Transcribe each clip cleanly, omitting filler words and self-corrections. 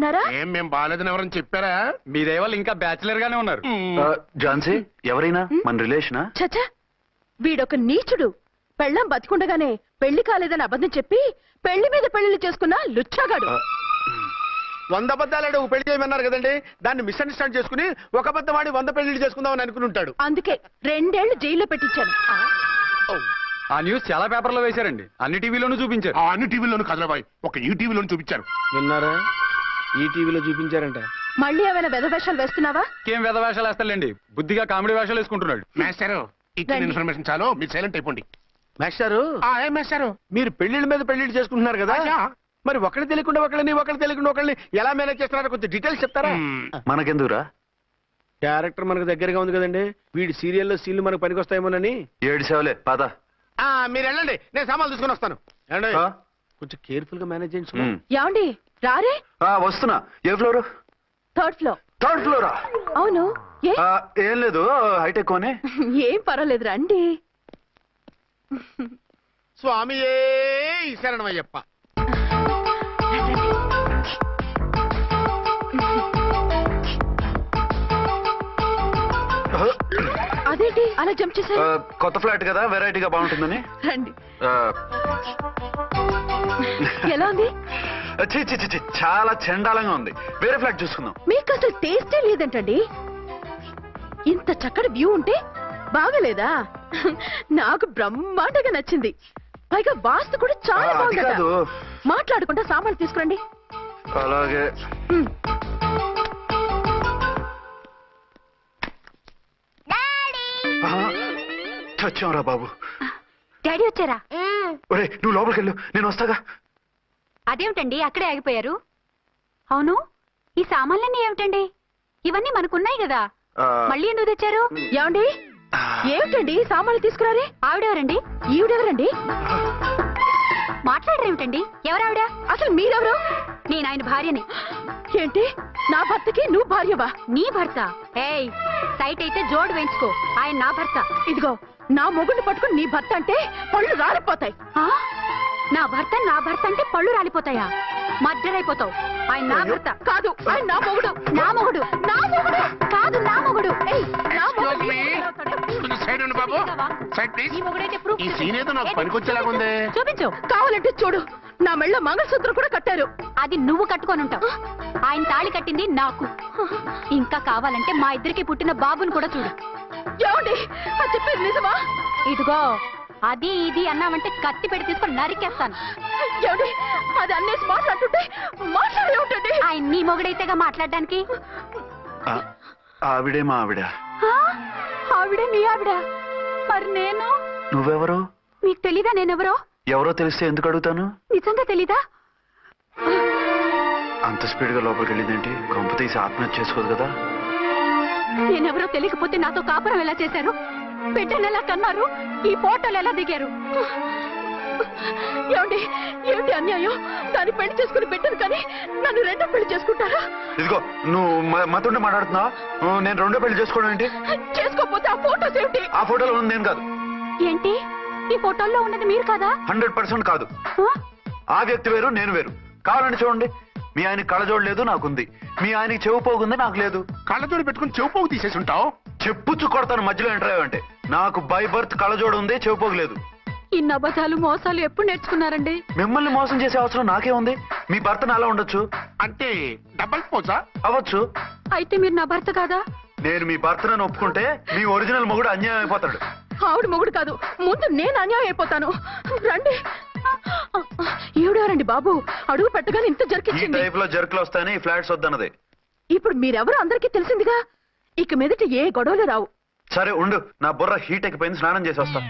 బాగుంటున్నారా? ఏం మేము బాగాలేదని ఎవరని చెప్పారా? మీ దయవల్ల ఇంకా బ్యాచిలర్ గానే ఉన్నారు. ఝాన్సీ ఎవరైనా మన రిలేషనా? చచ్చా, వీడొక నీచుడు. పెళ్ళాం బతికుండగానే పెళ్లి కాలేదని అబద్ధం చెప్పి పెళ్లి మీద పెళ్లిళ్ళు చేసుకున్న లుచ్చాగాడు. 100 అబద్ధాలు పెళ్లి చేయమన్నారు కదండి, దాన్ని మిస్అండర్స్టాండ్ చేసుకుని ఒక అబద్ధం ఆడి 100 పెళ్లిళ్ళు చేసుకుందామని అనుకుని ఉంటాడు. అందుకే 2 ఏళ్లు జైల్లో పెట్టించాను. ఆ న్యూస్ చాలా పేపర్లో వేశారండి, అన్ని టీవీలోనూ చూపించారు. అన్ని టీవీలోను కదలబాయ్, ఒక ఈ టీవీలోను చూపించారు. విన్నారా? ఈ టీవీలో చూపించారంట. మళ్ళీ ఏమైనా వెధవేషాలు వేస్తున్నావా? ఏం వేద వేషాలు వేస్తాడండి, బుద్ధిగా కామెడీ వేషాలు వేసుకుంటున్నాడు. మాస్టారు, ఇచ్చిన ఇన్ఫర్మేషన్ చాలు, మీరు సైలెంట్ అయిపోండి. మాస్టారు ఏం మాస్టారు? మీరు పెళ్లిళ్ళ మీద పెళ్లిళ్ళు చేసుకుంటున్నారు కదా, మరి ఒకళ్ళు తెలియకుండా ఒకళ్ళని తెలియకుండా ఒకళ్ళని ఎలా మేనేజ్ చేస్తున్నారో కొంచెం డీటెయిల్స్ చెప్తారా? మనకెందుకురా? క్యారెక్టర్ మనకు దగ్గరగా ఉంది కదండి, వీడి సీరియల్లో సీన్లు మనకు పనికొస్తాయేమోనని. 7 సేవలే పద. మీరు వెళ్ళండి, నేను సామాన్లు తీసుకుని వస్తాను. కొంచెం కేర్ఫుల్ గా మేనేజ్ చేయండి. ఏమండి రారే? వస్తున్నా. ఏ ఫ్లోర్? 3rd floor. 3rd ఫ్లోరా? అవును. ఏం లేదు, హైటెక్ అని. ఏం పర్వాలేదు, రండి. స్వామియే శరణమయ్యప్ప. అదేంటి అలా జంప్ చేశారు? కొత్త ఫ్లాట్ కదా, వెరైటీగా బాగుంటుందని. రండి. ఎలా ఉంది? చాలా చండాలంగా ఉంది, వేరే ఫ్లాట్ చూసుకుందాం. మీకు అసలు టేస్టే లేదంటండి. ఇంత చక్కటి వ్యూ ఉంటే బాగలేదా? నాకు బ్రహ్మాండంగా నచ్చింది. పైగా వాస్తు కూడా చాలా బాగుంది. మాట్లాడుకుంటా సామాన్లు తీసుకురండి. అలాగే. చచ్చాంరా బాబు. డాడీ వచ్చారా? ఒరే నువ్వు లోపలికి వెళ్ళు, నేను వస్తాగా. అదేమిటండి అక్కడే ఆగిపోయారు? అవును, ఈ సామాన్లన్నీ ఏమిటండి? ఇవన్నీ మనకున్నాయి కదా, మళ్ళీ ఎందుకు తెచ్చారు? ఏమండి, ఏమిటండి సామాన్లు తీసుకురారే? ఆవిడెవరండి? ఈవిడెవరండి? మాట్లాడరేమిటండి? ఎవరావిడ? అసలు మీరెవరు? నేను ఆయన భార్యని. ఏంటి, నా భర్తకి నువ్వు భార్యవా? నీ భర్త? ఏయ్, సైట్ అయితే జోడు వేయించుకో, ఆయన నా భర్త. ఇదిగో, నా మొగుడిని పట్టుకుని నీ భర్త అంటే పళ్ళు రాలిపోతాయి. నా భర్త అంటే పళ్ళు రాలిపోతాయా? మర్డర్ అయిపోతావు. ఆయన నా భర్త కాదు, ఆయన నా మొగుడు. నా మొగుడు? నా మొగుడు కాదు, నా మొగుడు. నా మొగుడు. బాబు సైడ్ ప్లీజ్. ఈ మొగుడైతే ప్రూఫ్ ఈ సీన్ ఏదో నాకు పనికొచ్చేలాగుంది. చూపించు. కావాలంటే చూడు, నా మెళ్ళ మంగళసూత్రం కూడా కట్టారు. అది నువ్వు కట్టుకొని ఉంటావు, ఆయన తాళి కట్టింది నాకు. ఇంకా కావాలంటే మా ఇద్దరికి పుట్టిన బాబుని కూడా చూడు. ఏమండి, అది చెప్పేది నిజమా? ఇదిగో, అది ఇది అన్నామంటే కత్తి పెట్టి తీసుకొని నరికేస్తాను. ఏమండి, అది అన్నేసి మాట్లాడుతుంటే మాట్లాడే ఉంటుంది. ఆయన నీ మొగుడైతేగా మాట్లాడడానికి. ఆవిడే మా ఆవిడ. ఆవిడే నీ ఆవిడ? మరి నేను? నువ్వెవరు? మీకు తెలీదా నేనెవరో? ఎవరో తెలిస్తే ఎందుకు అడుగుతాను? నిజంగా తెలీదా? అంత స్పీడ్ గా లోపలికి వెళ్ళిందేంటి? కొంప తీసి ఆత్మహత్య చేసుకోదు కదా? నేనెవరో తెలియకపోతే నాతో కాపురం ఎలా చేశారు? బిడ్డను ఎలా కన్నారు? ఈ ఫోటోలు ఎలా దిగారు? ఏమండి, ఏమిటి అన్యాయం? దాన్ని పెళ్లి చేసుకుని బిడ్డను కానీ నన్ను రెండో పెళ్లి చేసుకుంటారా? ఇదిగో, నువ్వు మాతోనే మాట్లాడుతున్నావా? నేను రెండో పెళ్లి చేసుకోవడం ఏంటి? చేసుకోకపోతే ఆ ఫోటోస్ ఏమిటి? ఆ ఫోటోలో ఉంది నేను కాదు. ఏంటి, ఈ ఫోటోల్లో ఉన్నది మీరు కాదా? 100% కాదు. ఆ వ్యక్తి వేరు, నేను వేరు. కావాలంటే చూడండి, మీ ఆయనకి కళ్ళజోడు లేదు, నాకుంది. మీ ఆయనకి చెవు పోగుంది, నాకు లేదు. కళ్ళజోడు పెట్టుకుని చెవు పోగు తీసేసి ఉంటావు. చెప్పుచ్చు కొడతాను మధ్యలో ఎంటర్ అయ్యావంటే. నాకు బై బర్త్ కళ్ళజోడు ఉంది, చెవు పోగు లేదు. ఇన్ని అబద్ధాలు మోసాలు ఎప్పుడు నేర్చుకున్నారండి? మిమ్మల్ని మోసం చేసే అవసరం నాకే ఉంది. మీ భర్తను అలా ఉండొచ్చు. అంటే డబల్ పోజా? అవ్వచ్చు. అయితే మీరు నా భర్త కాదా? నేను మీ భర్తను ఒప్పుకుంటే మీ ఒరిజినల్ మొగుడు అన్యాయం అయిపోతాడు. ఆవిడ మొగుడు కాదు, ముందు నేను అన్యాయం అయిపోతాను. రండి. ఈవిడెవరండి బాబు? అడుగు పెట్టగానే ఇంత ఈ జరికిచ్చింది. టైప్ లో జర్కులు వస్తాయని ఫ్లాట్స్ వద్దన్నది. ఇప్పుడు మీరెవరో అందరికీ తెలిసిందిగా, ఇక మీదట ఏ గొడవలు రావు. సరే ఉండు, నా బుర్ర హీట్ ఎక్కిపోయింది, స్నానం చేసి వస్తా.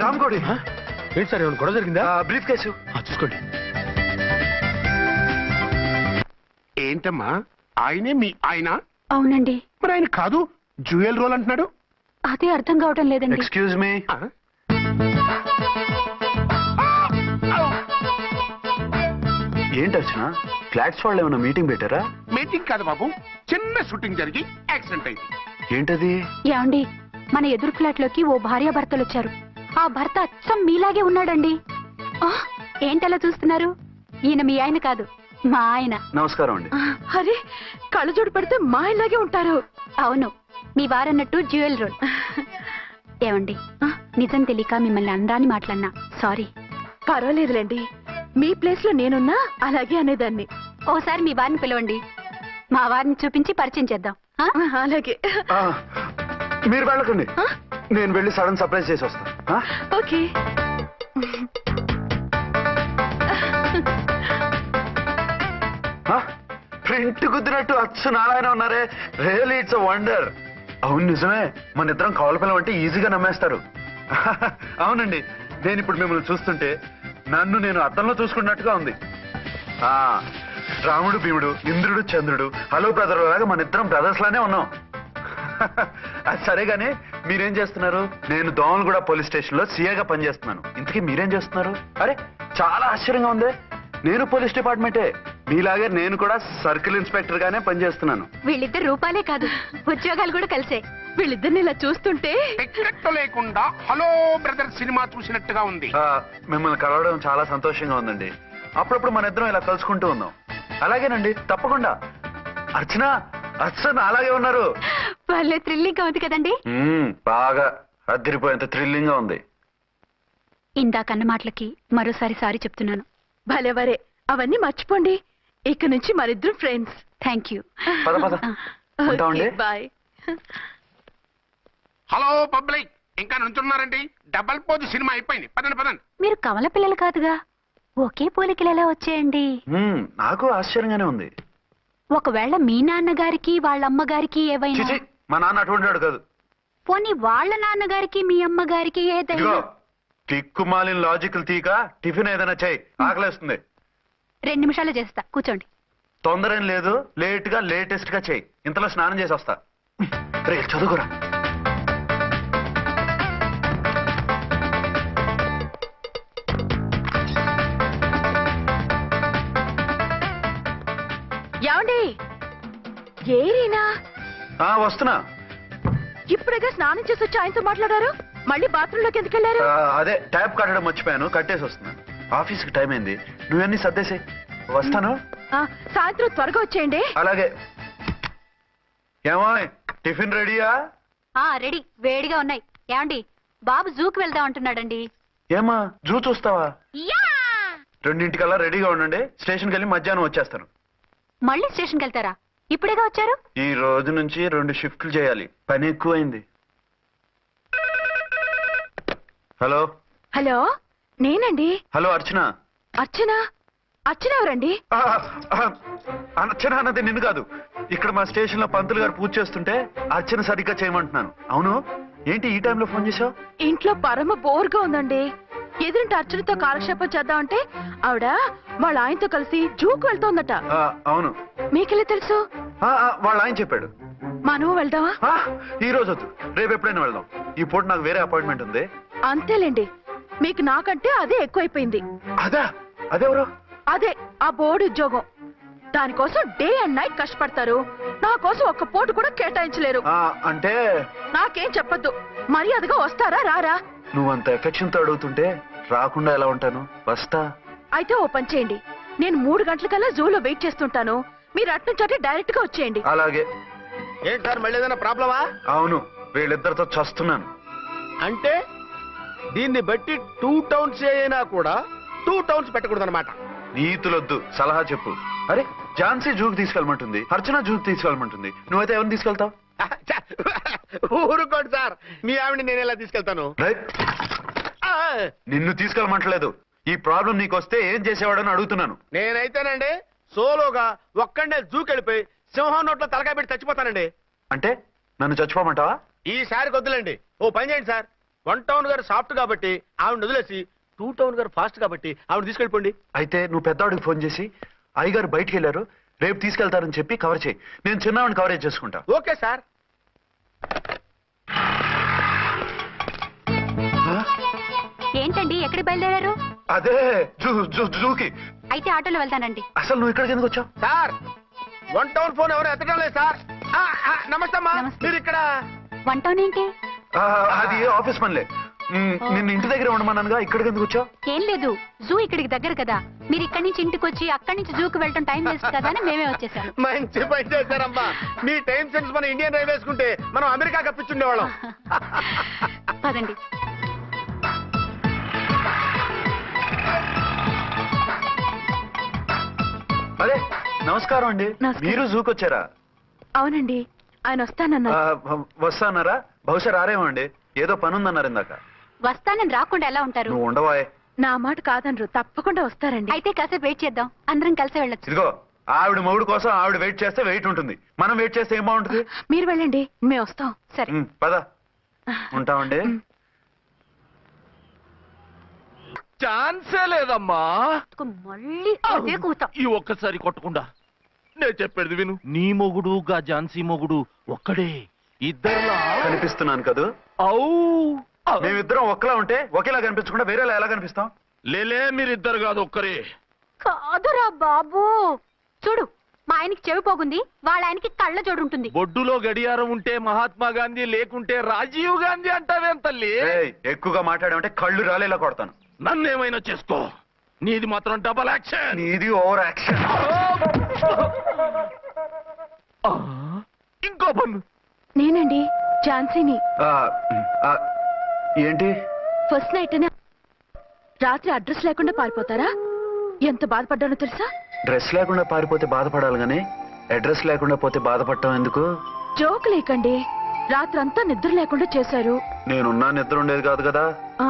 రామ్కోడి, ఏంటి సార్, ఏమైనా గొడవ జరిగిందా? బ్రీఫ్ కేసు చూసుకోండి. ఏంటమ్మా, ఆయనే మీ ఆయన? అవునండి. మరి ఆయన కాదు, జ్యూయల్ రోల్ అంటున్నాడు. అదే అర్థం కావటం లేదండి. Excuse me. ఏంటి అర్చన ఫ్లాట్స్ వాళ్ళు ఏమైనా మీటింగ్ పెట్టారా? మీటింగ్ కాదు బాబు, చిన్న షూటింగ్ జరిగి యాక్సిడెంట్ అయింది. ఏంటది? ఏమండి, మన ఎదురు ఫ్లాట్ లోకి ఓ భార్యాభర్తలు వచ్చారు. ఆ భర్త అచ్చం మీలాగే ఉన్నాడండి. ఏంటలా చూస్తున్నారు? ఈయన మీ ఆయన కాదు, మా ఆయన. నమస్కారం అండి. అరే, కళ్ళజోడు పెడితే మా ఇలాగే ఉంటారు. అవును, మీ వారన్నట్టు జ్యువెల్ రోడ్. ఏమండి, నిజం తెలియక మిమ్మల్ని అందాన్ని మాట్లాడినా సారీ. పర్వాలేదులేండి, మీ ప్లేస్ లో నేనున్నా అలాగే అనేదాన్ని. ఓసారి మీ వారిని పిలవండి, మా వారిని చూపించి పరిచయం చేద్దాం. అలాగే. ఆ, మీరు వెళ్ళకండి, నేను వెళ్ళి సడన్ సర్ప్రైజ్ చేసి వస్తాను. ఓకే. ప్రింట్ కుదిరినట్టు అచ్చు నారాయణ ఉన్నారే, రియల్లీ ఇట్స్ అ వండర్. అవును నిజమే, మన ఇద్దరం కవల పిల్లం అంటే ఈజీగా నమ్మేస్తారు. అవునండి, నేను ఇప్పుడు మిమ్మల్ని చూస్తుంటే నన్ను నేను అద్దంలో చూసుకున్నట్టుగా ఉంది. ఆ రాముడు భీముడు, ఇంద్రుడు చంద్రుడు, హలో బ్రదర్ లాగా మన ఇద్దరం బ్రదర్స్ లానే ఉన్నాం. అది సరే గానీ మీరేం చేస్తున్నారు? నేను దోమలగూడ పోలీస్ స్టేషన్ లో సీఏగా పనిచేస్తున్నాను. ఇంతకీ మీరేం చేస్తున్నారు? అరే చాలా ఆశ్చర్యంగా ఉంది, నేను పోలీస్ డిపార్ట్మెంటే, మీలాగే నేను కూడా సర్కిల్ ఇన్స్పెక్టర్ గానే పనిచేస్తున్నాను. వీళ్ళిద్దరు రూపాలే కాదు, ఉద్యోగాలు కూడా కలిసే. వీళ్ళిద్దరిని ఇలా చూస్తుంటే టికెట్ లేకుండా హలో బ్రదర్ సినిమా చూసినట్టుగా ఉంది. మిమ్మల్ని కలవడం చాలా సంతోషంగా ఉందండి. అప్పుడప్పుడు మన ఇద్దరం ఇలా కలుసుకుంటూ ఉన్నాం. అలాగేనండి, తప్పకుండా. అర్చన, అర్చన అలాగే ఉన్నారు. వాళ్ళే థ్రిల్లింగ్ గా ఉంది కదండి. బాగా అదిరిపోయేంత థ్రిల్లింగ్ గా ఉంది. ఇందాకన్న మాటలకి మరోసారి సారీ చెప్తున్నాను. భలేవరే, అవన్నీ మర్చిపోండి. ఇక నుంచి మరిద్దరు ఫ్రెండ్స్. Thank you. పద పద ఉంటామండి. బాయ్. హలో పబ్లిక్, ఇంకా నుంచున్నారండి? డబల్ పోజ్ సినిమా అయిపోయింది, పదండి పదండి. మీరు కమల పిల్లలు కాదుగా, ఒకే పోలికలు ఎలా వచ్చాయండి? నాకు ఆశ్చర్యంగానే ఉంది. ఒకవేళ మీ నాన్నగారికి వాళ్ళ అమ్మగారికి ఏవైనా, చిచి, మా నాన్న అటువంటి వాడు కాదు. పోనీ వాళ్ళ నాన్నగారికి మీ అమ్మగారికి ఏదైనా. ఇదిగో టిక్కుమాలిన లాజికల్ తీక టిఫిన్ ఏదైనా చేయి, ఆకలేస్తుంది. 2 నిమిషాలు చేస్తా, కూర్చోండి. తొందర ఏం లేదు, లేట్ గా లేటెస్ట్ గా చేయి. ఇంతలో స్నానం చేసి వస్తా. రే చదువుకురా. ఏమండి, ఏరీనా? వస్తున్నా. ఇప్పుడేగా స్నానం చేసి వచ్చి ఆయనతో మాట్లాడారు, మళ్ళీ బాత్రూమ్ లోకి ఎందుకు వెళ్ళారు? అదే ట్యాప్ కట్టడం మర్చిపోయాను, కట్టేసి వస్తున్నాను. ఆఫీస్కి టైం అయింది, నువ్వన్నీ సర్దేసే. వస్తాను. సాయంత్రం త్వరగా వచ్చేయండి. అలాగే. ఏమో టిఫిన్ రెడీయా? రెడీ, వేడిగా ఉన్నాయి. ఏమండి, బాబు జూకి వెళ్దాం అంటున్నాడండి. ఏమా జూ చూస్తావా? 2:00కల్లా రెడీగా ఉండండి, స్టేషన్కి వెళ్ళి మధ్యాహ్నం వచ్చేస్తాను. మళ్ళీ స్టేషన్కి వెళ్తారా? ఇప్పుడేగా వచ్చారు. ఈ రోజు నుంచి 2 షిఫ్ట్లు చేయాలి, పని ఎక్కువైంది. హలో. హలో, నేనండి. హలో అర్చన. అర్చన? అర్చన ఎవరండి? అర్చన అన్నది నిన్ను కాదు. ఇక్కడ మా స్టేషన్ లో పంతులు గారు పూజ చేస్తుంటే అర్చన సరిగ్గా చేయమంటున్నాను. అవును, ఏంటి ఈ టైంలో ఫోన్ చేశావు? ఇంట్లో పరమ బోర్గా ఉందండి. ఎదురింటి అర్చనతో కాలక్షేపం చేద్దామంటే ఆవిడ వాళ్ళ ఆయనతో కలిసి జూకు వెళ్తోందట. అవును. మీకెళ్ళి తెలుసు? వాళ్ళ ఆయన చెప్పాడు. మనం వెళ్దామా? ఈ రోజు వద్దు, రేపు ఎప్పుడైనా వెళ్దాం. ఈ పూట నాకు వేరే అపాయింట్మెంట్ ఉంది. అంతేలేండి, మీకు నాకంటే అదే ఎక్కువైపోయింది. అదెవరు? అదే ఆ బోర్డు ఉద్యోగం. దానికోసం డే అండ్ నైట్ కష్టపడతారు. నా కోసం ఒక్క పోటు కూడా కేటాయించలేరు. అంటే నాకేం చెప్పొద్దు, మర్యాదగా వస్తారా రారా? నువ్వంత ఎఫెక్షన్ తో అడుగుతుంటే రాకుండా ఎలా ఉంటాను, వస్తా. అయితే ఓ పని చేయండి, నేను 3 గంటలకల్లా జూలో వెయిట్ చేస్తుంటాను. మీరు అట్నుంచి డైరెక్ట్ గా వచ్చేయండి. అలాగే. ఏంటి సార్, మళ్ళీ ఏదైనా ప్రాబ్లమా? అవును, వీళ్ళిద్దరితో చస్తున్నాను. అంటే దీన్ని బట్టి 2 టౌన్స్ అయినా కూడా 2 టౌన్స్ పెట్టకూడదు అనమాట. నీతులొద్దు, సలహా చెప్పు. అరే ఝాన్సీ జూకి తీసుకెళ్ళమంటుంది, అర్చన జూకి తీసుకెళ్ళమంటుంది, నువ్వైతే ఎవరిని తీసుకెళ్తావు? ఊరుకోండి సార్, మీ ఆవిడ నేను ఎలా తీసుకెళ్తాను? నిన్ను తీసుకెళ్ళమంటలేదు. ఈ ప్రాబ్లం నీకొస్తే ఏం చేసేవాడని అడుగుతున్నాను. నేనైతేనండి సోలోగా ఒక్కడే జూకెళ్ళిపోయి సింహం నోట్లో తలకాయ పెట్టి చచ్చిపోతానండి. అంటే నన్ను చచ్చిపోమంటావా? ఈసారి వద్దులేండి, ఓ పని చేయండి సార్. 1 టౌన్ గారు సాఫ్ట్ కాబట్టి ఆవిడ వదిలేసి 2 టౌన్ గారు ఫాస్ట్ కాబట్టి ఆవిడ తీసుకెళ్ళిపోండి. అయితే నువ్వు పెద్దవాడికి ఫోన్ చేసి అయ్యగారు బయటికి వెళ్ళారు, రేపు తీసుకెళ్తారని చెప్పి కవర్ చేయి. నేను చిన్నవాడిని కవరేజ్ చేసుకుంటా. Okay sir. ఏంటండి, ఎక్కడికి బయలుదేరారు? అదే జూకి అయితే ఆటోలో వెళ్తానండి. అసలు నువ్వు ఇక్కడికి ఎందుకు వచ్చావు? సార్ 1 టౌన్ ఫోన్ ఎవరు ఎత్తడం లేదు సార్. నమస్తే అమ్మా. నమస్తే. మీరు ఇక్కడ వన్ టౌన్ ఏంటి? అది ఆఫీస్ పనిలే. నిన్ను ఇంటి దగ్గర ఉండమన్నానుగా, ఇక్కడికి ఎందుకు వచ్చావు? ఏం లేదు, జూ ఇక్కడికి దగ్గర కదా, మీరు ఇక్కడి నుంచి ఇంటికి వచ్చి అక్కడి నుంచి జూకి వెళ్ళటం టైం వేస్ట్ కదా అని మేమే వచ్చేసాము. మంచి పని చేశారమ్మా. మీ టైం సెన్స్ మన ఇండియన్ రైల్వేస్ కుంటే మనం అమెరికా కప్పించుండేవాళ్ళం. పదండి. అదే నమస్కారం అండి. నమస్కారం. మీరు జూకి వచ్చారా? అవునండి, ఆయన వస్తానన్నారు. వస్తా అన్నారా? బహుశా రారేమో అండి, ఏదో పని ఉందన్నారు ఇందాక. వస్తానని రాకుండా ఎలా ఉంటారు? నువ్వు ఉండవాయ్. నా మాట కాదనరు, తప్పకుండా వస్తారండి. అయితే కాసేపు వెయిట్ చేద్దాం, అందరం కలిసి వెళ్ళొచ్చు. ఇదిగో ఆవిడ మొగుడు కోసం ఆవిడ వెయిట్ చేస్తే వెయిట్ ఉంటుంది, మనం వెయిట్ చేస్తే ఏం బాగుంటుంది? మీరు వెళ్ళండి, మేము వస్తాం. సరే. పద ఉంటామండి. ఛాన్సే లేదమ్మా. మళ్ళీ అదే కూత. ఈ ఒక్కసారి కొట్టకుండా నేను చెప్పేది విను. నీ మొగుడు గా ఝాన్సీ మొగుడు ఒక్కడే, ఇద్దరులా కనిపిస్తున్నాను కదా? ఔ మేమిద్దరం ఒక్కలా ఉంటే ఒకేలా కనిపించకుండా వేరేలా ఎలా కనిపిస్తాం? లేలే, మీరిద్దరు కాదు ఒక్కరే. కాదురా బాబు, చూడు మా ఆయనకి చెవి పోగుంది, వాళ్ళ ఆయనకి కళ్ళ జోడు ఉంటుంది. బొడ్డులో గడియారం ఉంటే మహాత్మా గాంధీ, లేకుంటే రాజీవ్ గాంధీ అంటావేం తల్లి? ఏయ్, ఎక్కువగా మాట్లాడామంటే కళ్ళు రాలేలా కొడతాను. నన్నేమైనా చేసుకో, నీది మాత్రం డబల్ యాక్షన్. ఇది ఓవర్ యాక్షన్. ఇంకో పన్ను. నేనండి ఝాన్సీని. ఏంటి? ఫస్ట్ నైట్ రాత్రి అడ్రస్ లేకుండా పారిపోతారా? ఎంత బాధపడ్డానో తెలుసా? డ్రెస్ లేకుండా పారిపోతే బాధపడాలి గానీ అడ్రస్ లేకుండా పోతే బాధపడటం ఎందుకు? జోక్ లేకండి, రాత్రంతా నిద్ర లేకుండా చేశారు. నేనున్నా నిద్ర ఉండేది కాదు కదా. ఆ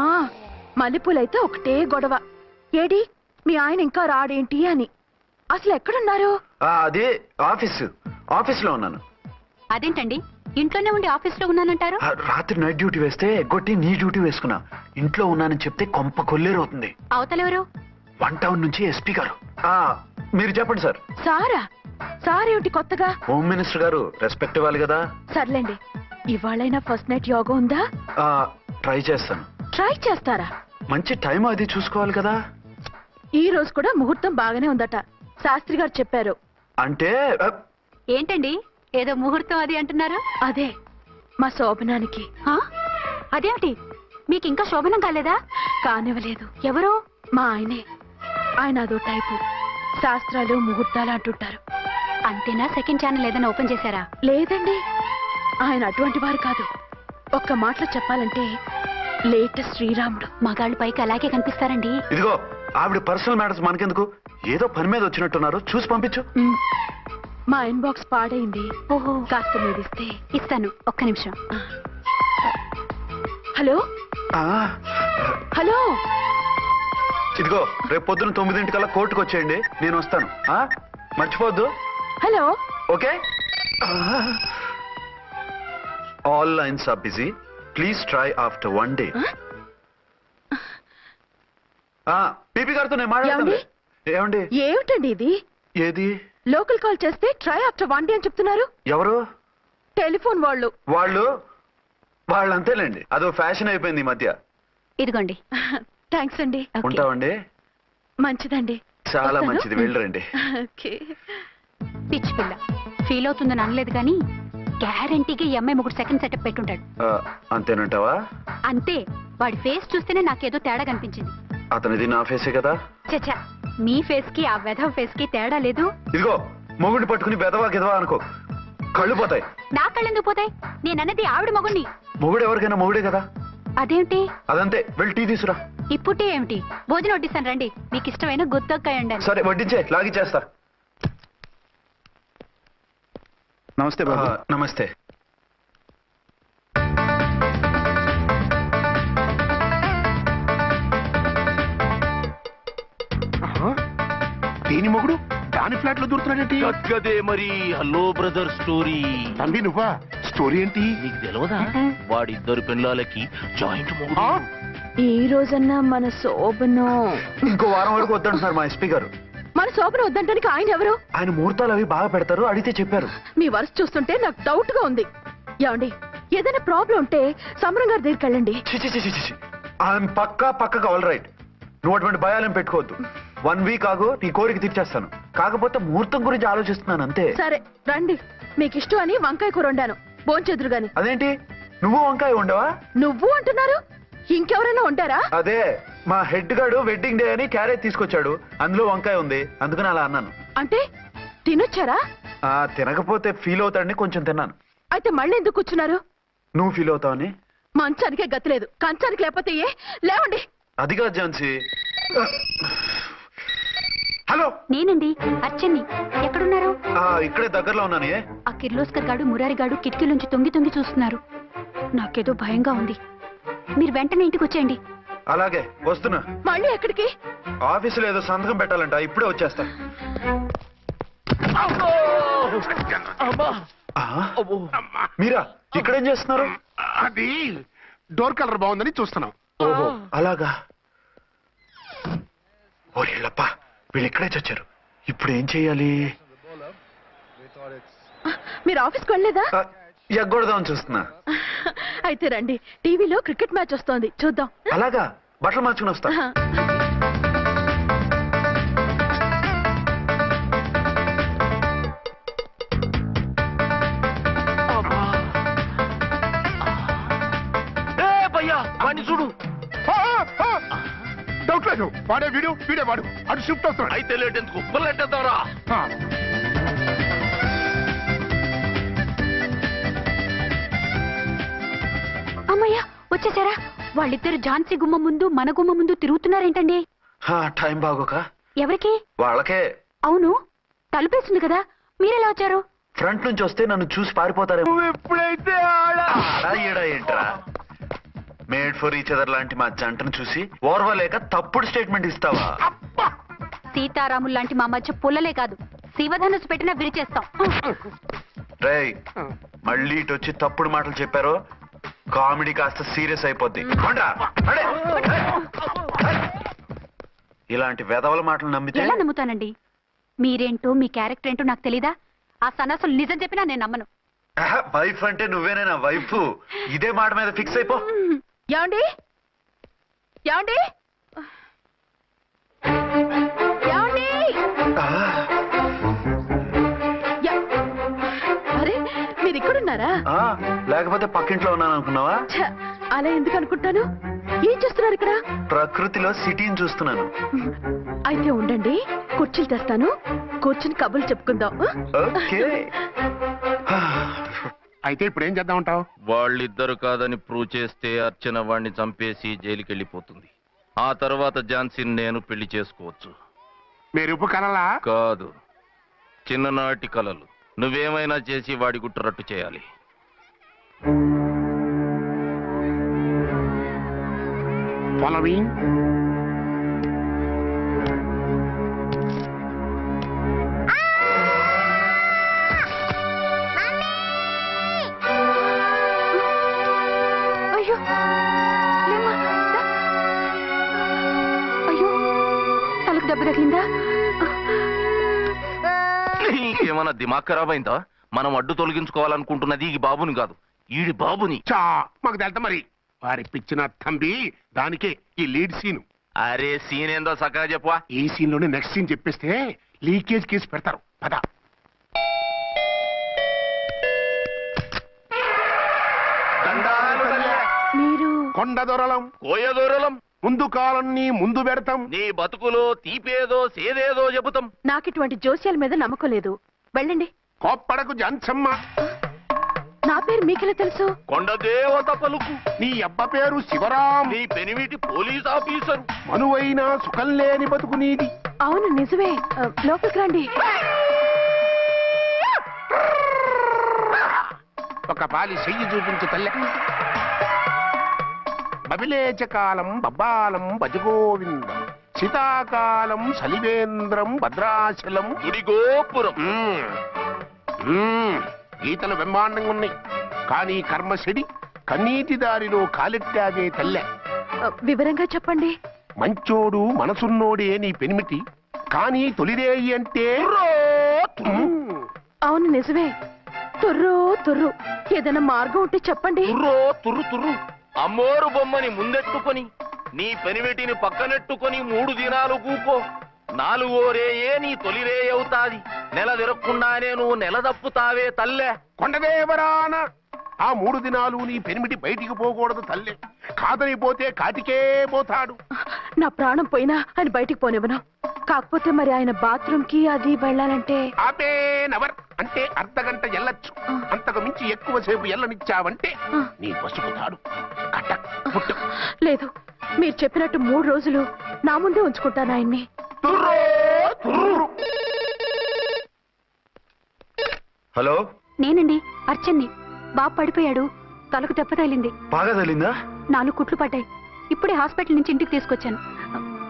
మల్లెపూలైతే ఒకటే గొడవ. ఏడి మీ ఆయన ఇంకా రాడేంటి అని. అసలు ఎక్కడున్నారు? అదే ఆఫీస్లో ఉన్నాను. అదేంటండి, ఇంట్లోనే ఉండి ఆఫీస్ లో ఉన్నానంటారు? రాత్రి నైట్ డ్యూటీ వేస్తే ఎగ్గొట్టి నీ డ్యూటీ వేసుకున్నా. ఇంట్లో ఉన్నానని చెప్తే కొంప కొల్లేరవుతుంది. అవతలెవరు? 1 టౌన్ నుంచి ఎస్పీ గారు. మీరు చెప్పండి సార్. సారా? సారేమిటి కొత్తగా? హోమ్ మినిస్టర్ గారు, రెస్పెక్ట్ ఇవ్వాలి కదా. సర్లేండి, ఇవాళైనా ఫస్ట్ నైట్ యోగా ఉందా? ట్రై చేస్తాను. ట్రై చేస్తారా? మంచి టైం అది చూసుకోవాలి కదా. ఈ రోజు కూడా ముహూర్తం బాగానే ఉందట, శాస్త్రి గారు చెప్పారు. అంటే ఏంటండి ఏదో ముహూర్తం అది అంటున్నారు? అదే మా శోభనానికి. ఆ? అదేమిటి, మీకు ఇంకా శోభనం కాలేదా? కానివ్వలేదు. ఎవరు? మా ఆయనే. ఆయన అదో టైపు, శాస్త్రాలు ముహూర్తాలు అంటుంటారు. అంతేనా? సెకండ్ ఛానల్ ఏదైనా ఓపెన్ చేశారా? లేదండి, ఆయన అటువంటి వారు కాదు. ఒక్క మాటలో చెప్పాలంటే లేటెస్ట్ శ్రీరాముడు. మగాళ్ళు పైకి అలాగే కనిపిస్తారండి. ఇదిగో ఆవిడ పర్సనల్ మ్యాటర్స్ మనకెందుకు, ఏదో పని మీద వచ్చినట్టున్నారు, చూసి పంపించు. మా ఇన్బాక్స్ పాడైంది. ఓహో, కాస్త మీదిస్తే. ఇస్తాను, ఒక్క నిమిషం. హలో హలో, ఇదిగో రేపు పొద్దున 9 కోర్టుకు వచ్చేయండి, నేను వస్తాను. మర్చిపోద్దు. Hello. Okay. All lines are busy, please try after 1 day. PP గారితో నేను మాట్లాడతాను. ఏమండి? ఏమిటండి ఇది? ఏది? లోకల్ కాల్ చేస్తే ట్రై ఆఫ్టర్ 1 day అని చెప్తున్నారు. ఎవరు? టెలిఫోన్ వాళ్ళు. వాళ్ళు అంతేలేండి, అదో ఫ్యాషన్ అయిపోయింది ఈ మధ్య. ఇదిగోండి. థ్యాంక్స్ అండి. ఉంటామండి. మంచిదండి. చాలా వస్తాను. మంచిది, వెళ్ళరండి. ఓకే. పిచ్చి పిల్ల ఫీల్ అవుతుందని అనలేదు కానీ గ్యారంటీగా ఈ అమ్మాయి ముగ్గురు సెకండ్ సెటప్ పెట్టుంటాడు. అంతేనంటావా? అంతే, వాడి ఫేస్ చూస్తేనే నాకేదో తేడా కనిపించింది. అతనిది నా ఫేసే కదా. చచ్చా, మీ ఫేస్ కి ఆ వెధవ ఫేస్ కి తేడా లేదు. ఇదిగో మొగుడిని పట్టుకుని బెదవా గిదవా అనుకో, కళ్ళు పోతాయి. నా కళ్ళెందుకు పోతాయి? నేనన్నది ఆవిడ మగుణ్ణి. మొగుడు ఎవరికైనా మొగుడే కదా. అదేమిటి? అదంతే, వెళ్ళి టీ తీసురా. ఇప్పుడే ఏమిటి, భోజనం వడ్డిస్తాను రండి. మీకు ఇష్టమైన గుత్తొక్కాయ ఉండండి. సరే వడ్డించే, లాగిచ్చేస్తా. నమస్తే బాబు. నమస్తే. దేని మొగుడు దాని ఫ్లాట్ లో దూరుతున్నాడేంటి? గదే మరి. Hello brother story. తండ్రి నువ్వా? స్టోరీ ఏంటి? నీకు తెలియదా? వాడిద్దరు పిల్లలకి జాయింట్ మొగుడు. ఈ రోజన్నా మన శోభను. ఇంకో వారం వరకు వద్దంటున్నారు మా ఎస్పీ గారు. మన శోభను వద్దంటానికి ఆయన ఎవరు? ఆయన ముహూర్తాలు అవి బాగా పెడతారు, అడిగితే చెప్పారు. మీ వరుస చూస్తుంటే నాకు డౌట్ గా ఉంది. ఏమండి, ఏదైనా ప్రాబ్లం ఉంటే సమరం గారి దగ్గరికి వెళ్ళండి. ఆయన పక్కగా ఆల్ రైట్, నువ్వు అటువంటి భయాలను పెట్టుకోవద్దు. 1 వీక్ ఆగు, నీ కోరిక తీర్చేస్తాను. కాకపోతే ముహూర్తం గురించి ఆలోచిస్తున్నాను అంతే. సరే రండి, మీకు ఇష్టం అని వంకాయ కూర వండాను, భోంచెదురు గాని. అదేంటి నువ్వు వంకాయ ఉండవా? నువ్వు అంటున్నారు, ఇంకెవరైనా ఉంటారా? అదే మా హెడ్ గాడు వెడ్డింగ్ డే అని క్యారేజ్ తీసుకొచ్చాడు, అందులో వంకాయ ఉంది, అందుకని అలా అన్నాను. అంటే తినొచ్చారా? తినకపోతే ఫీల్ అవుతాడని కొంచెం తిన్నాను. అయితే మళ్ళీ ఎందుకు కూర్చున్నారు? నువ్వు ఫీల్ అవుతావని. మంచానికే గతి లేదు, కంచానికి లేకపోతే ఏ? లేవండి. అదిగా ఝాన్సీ. హలో, నేనండి అర్చన్ని. ఎక్కడున్నారు? ఇక్కడే దగ్గరలో ఉన్నాను. ఆ కిర్లోస్కర్ గాడు మురారి గాడు కిటికీలోంచి తొంగి తొంగి చూస్తున్నారు. నాకేదో భయంగా ఉంది. మీరు వెంటనే ఇంటికి వచ్చేయండి. అలాగే వస్తున్నా. మళ్ళీ ఎక్కడికి? ఆఫీసులో ఏదో సంతకం పెట్టాలంట, ఇప్పుడే వచ్చేస్తా. మీరా ఇక్కడేం చేస్తున్నారు? అది డోర్ కలర్ బాగుందని చూస్తున్నాం. ఓహో అలాగా. ఓరేళ్ళప్ప, వీళ్ళు ఇక్కడే చచ్చారు. ఇప్పుడు ఏం చెయ్యాలి? మీరు ఆఫీస్కి వెళ్ళలేదా? ఎగ్గొడదామని చూస్తున్నా. అయితే రండి, టీవీలో క్రికెట్ మ్యాచ్ వస్తోంది, చూద్దాం. అలాగా, బట్టలు మార్చుకుని వస్తా. చూడు, డౌట్ లేదు, వాడే వీడే వాడు. అటు షిఫ్ట్ అవుతున్నాడు. అయితే లేట్ ఎందుకు, బుల్లెట్టేద్దాంరా. అమ్మయ్య వచ్చేసారా? వాళ్ళిద్దరు ఝాన్సీ గుమ్మ ముందు మన గుమ్మ ముందు తిరుగుతున్నారేంటండి? టైం బాగోక. ఎవరికి? వాళ్ళకే. అవును, తలుపేసింది కదా, మీరెలా వచ్చారు? ఫ్రంట్ నుంచి వస్తే నన్ను చూసి పారిపోతారేమో. ఎప్పుడైతే ఏంట్రా, మేడ్ ఫర్ ఈచ్ అదర్ లాంటి మా జంటను చూసి ఓర్వలేక తప్పుడు స్టేట్మెంట్ ఇస్తావా? సీతారాములు లాంటి మా మధ్య పుల్లలే కాదు, శివధనుసు పెట్టినా విరిచేస్తాం. రేయ్, మళ్ళీ ఇటు వచ్చి తప్పుడు మాటలు చెప్పారో కామెడీ కాస్త సీరియస్ అయిపోద్ది. ఇలాంటి వెధవల మాటలు నమ్మితే ఎలా నమ్ముతానండి? మీరేంటో మీ క్యారెక్టర్ ఏంటో నాకు తెలీదా? ఆ సన్నాసులు నిజం చెప్పినా నేను నమ్మను. వైఫ్ అంటే నువ్వేనా వైఫ్? ఇదే మాట మీద ఫిక్స్ అయిపో. ఏమండి ఏమండి ఏమండి? అరే మీరు ఇక్కడున్నారా? లేకపోతే పక్కింట్లో ఉన్నాను అనుకున్నావా? అలా ఎందుకు అనుకుంటాను? ఏం చేస్తున్నారు ఇక్కడ? ప్రకృతిలో సిటీని చూస్తున్నాను. అయితే ఉండండి, కుర్చీలు తెస్తాను, కూర్చుని కబుర్లు చెప్పుకుందాం. ఓకే. అయితే ఇప్పుడు ఏం చేద్దాం అంటావు? వాళ్ళిద్దరు కాదని ప్రూవ్ చేస్తే అర్చన వాణ్ణి చంపేసి జైలుకి వెళ్ళిపోతుంది. ఆ తర్వాత ఝాన్సీని నేను పెళ్లి చేసుకోవచ్చు. మీరు ఉప్పు కలలా? కాదు, చిన్ననాటి కలలు. నువ్వేమైనా చేసి వాడి గుట్టు రట్టు చేయాలి. ఫాలోయింగ్. అయ్యో లేమ్మా, దా. అయ్యో తలకు దెబ్బ తగిలిందా? నీకేమన్నా దిమాగ్ ఖరాబ్ అయిందా? మనం అడ్డు తొలగించుకోవాలనుకుంటున్నది ఈ బాబుని కాదు, ఈడి బాబుని. మాకు తెలుతా మరి. వారి పిచ్చిన తంబి, దానికే ఈ లీడ్ సీన్. అరే సీన్ ఏందో సక్కగా చెప్పవా? ఈ సీన్ లోనే నెక్స్ట్ సీన్ చెప్పేస్తే లీకేజ్ కేసు పెడతారు. పద. మీరు కొండ దొరలం, కోయ దూరలం, ముందు కాలన్నీ ముందు పెడతాం. నీ బతుకులో తీపేదో సేదేదో చెబుతాం. నాకు ఇటువంటి జోస్యాల మీద నమ్మకం లేదు, వెళ్ళండి. కోప్పడకు జంచమ్మ. నా పేరు మీకెలా తెలుసు? కొండ దేవత పలుకు. నీ అబ్బ పేరు శివరాం. నీ పెనిమిటి పోలీస్ ఆఫీసరు. మనువైన సుఖం లేని బతుకు నీది. అవును నిజమే, లోపలికి రండి. ఒక పాలి చెయ్యి చూపించు తల్లె. బబిలేచకాలం బబ్బాలం భజగోవిందం, శీతాకాలం సలివేంద్రం భద్రాచలం. గుడి గోపురం. గీతలు బ్రహ్మాండంగా ఉన్నాయి, కానీ కర్మ చెడి కన్నీటి దారిలో కాలెట్టాగే తల్లె. వివరంగా చెప్పండి. మంచోడు మనసున్నోడే నీ పెనిమిటి, కానీ తొలిరేయి అంటే అవును నిజమే, తుర్రు తుర్రు. ఏదైనా మార్గం ఉంటే చెప్పండి. తుర్రో తుర్రు తుర్రు. అమ్మోరు బొమ్మని ముందెట్టుకొని నీ పెనిమిటిని పక్కనెట్టుకొని 3 దినాలు కూకో. 4రేయే నీ తొలిరే అవుతాది. నెల తిరగకుండానే నువ్వు నెల తప్పుతావే తల్లే. కొండదేవరాన ఆ 3 దినాలు నీ పెనిమిటి బయటికి పోకూడదు తల్లి. కాదని పోతే కాటికే పోతాడు. నా ప్రాణం పోయినా ఆయన బయటికి పోనివ్వను. కాకపోతే మరి ఆయన బాత్రూమ్ కి అది వెళ్ళాలంటే ఆపేనవర్ అంటే అర్ధగంట ఎల్లొచ్చు. అంతకు మించి ఎక్కువసేపు ఎల్లనిచ్చావంటే నీ పసుపు తాడు కటక్ పుట్టు. లేదు, మీరు చెప్పినట్టు 3 రోజులు నా ముందే ఉంచుకుంటాను ఆయన్ని. హలో, నేనండి, అర్చన్ని. బాబు పడిపోయాడు, తలకు దెబ్బ తగిలింది. బాగా తగిలిందా? 4 కుట్లు పడ్డాయి. ఇప్పుడే హాస్పిటల్ నుంచి ఇంటికి తీసుకొచ్చాను.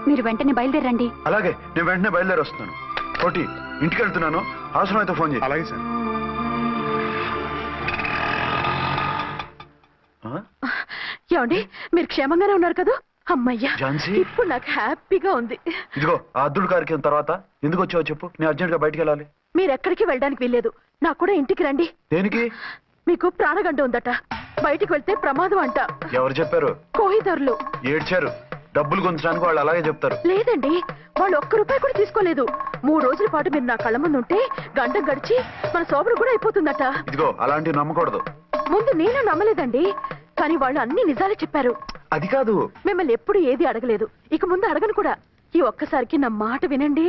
మీరు వెంటనే బయలుదేరండి. అలాగే, నేను వెంటనే బయలుదేరి వస్తున్నాను. కోటి, ఇంటికి వెళ్తున్నాను. అవసరం అయితే ఫోన్ చేయి. అలాగే సార్. ఏమండి, మీరు క్షేమంగానే ఉన్నారు కదా? అమ్మయ్యా, ఝాన్సీ? ఇప్పుడు నాకు హ్యాపీగా ఉంది. ఇదిగో ఆ అద్దుడు కార్యక్రమం తర్వాత ఎందుకు వచ్చావో చెప్పు. నేను అర్జెంట్ గా బయటికి వెళ్ళాలి. మీరు ఎక్కడికి వెళ్ళడానికి వీల్లేదు. నాకు కూడా ఇంటికి రండి. దేనికి? మీకు ప్రాణగండ ఉందట. బయటికి వెళ్తే ప్రమాదం అంట. ఎవరు చెప్పారు? కోహిదర్లు ఏడ్చారు. డబ్బులు గుంచడానికి వాళ్ళు అలాగే చెప్తారు. లేదండి, వాళ్ళు ₹1 కూడా తీసుకోలేదు. 3 రోజుల పాటు మీరు నా కళ్ళ ముందు ఉంటే గంట గడిచి మన సోబరు కూడా అయిపోతుందట. ఇదిగో అలాంటివి నమ్మకూడదు. ముందు నేను నమ్మలేదండి, కానీ వాళ్ళు అన్ని నిజాలే చెప్పారు. అది కాదు, మిమ్మల్ని ఎప్పుడు ఏది అడగలేదు, ఇక ముందు అడగను కూడా. ఈ ఒక్కసారికి నా మాట వినండి.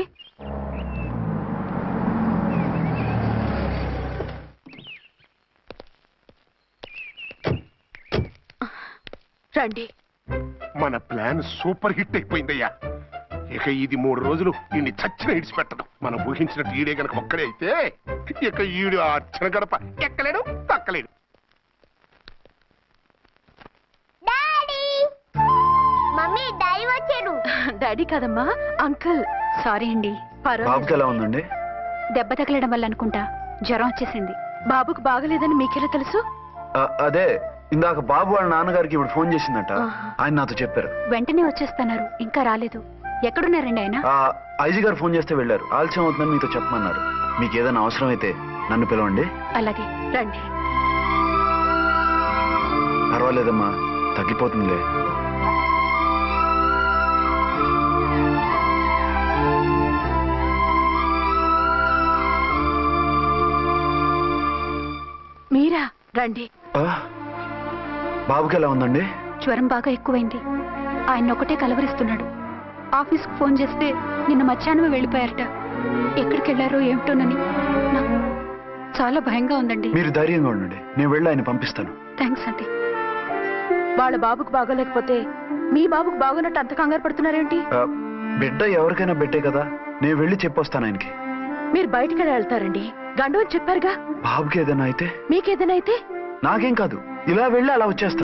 రండి. మన ప్లాన్ సూపర్ హిట్ అయిపోయిందయ్యా. ఇక ఇది 3 రోజులు ఈయన్ని చచ్చిన ఇడిచిపెట్టడం. మనం ఊహించినట్టు ఈడే గనక ఒక్కడే అయితే ఇక ఈడు ఆ అర్చన గడప ఎక్కలేడు, తక్కలేడు. మమ్మీ డాడీ వచ్చాడు. డాడీ కాదమ్మా, అంకుల్. సారీ అండి. బాబుకి ఎలా ఉందండి? దెబ్బ తగలడం వల్ల అనుకుంటా జ్వరం వచ్చేసింది. బాబుకు బాగలేదని మీకెలా తెలుసు? అదే ఇందాక బాబు వాళ్ళ నాన్నగారికి ఇప్పుడు ఫోన్ చేసిందట. ఆయన నాతో చెప్పారు. వెంటనే వచ్చేస్తున్నారు, ఇంకా రాలేదు. ఎక్కడున్నారండి ఆయన? ఐజీ గారు ఫోన్ చేస్తే వెళ్ళారు. ఆలస్యం అవుతుందని మీతో చెప్పమన్నారు. మీకు ఏదైనా అవసరం అయితే నన్ను పిలవండి. అలాగే, రండి. పర్వాలేదమ్మా, తగ్గిపోతుందిలే. మీరా? రండి. బాబుకి ఎలా ఉందండి? జ్వరం బాగా ఎక్కువైంది. ఆయన ఒకటే కలవరిస్తున్నాడు. ఆఫీస్కు ఫోన్ చేస్తే నిన్న మధ్యాహ్నమే వెళ్ళిపోయారట. ఎక్కడికి వెళ్ళారో ఏమిటోనని నాకు చాలా భయంగా ఉందండి. మీరు ధైర్యంగా ఉండండి, నేను వెళ్ళి ఆయన పంపిస్తాను. థ్యాంక్స్ అండి. వాళ్ళ బాబుకు బాగోలేకపోతే మీ బాబుకు బాగున్నట్టు అంత కంగారు పడుతున్నారేంటి? బిడ్డ ఎవరికైనా బిడ్డే కదా, నేను వెళ్ళి చెప్పొస్తాను ఆయనకి. మీరు బయటికి వెళ్తారండి, గండు అని చెప్పారుగా. బాబుకి ఏదైనా అయితే? మీకేదైనా అయితే? నాకేం కాదు, ఇలా వెళ్ళి అలా వచ్చేస్తాను.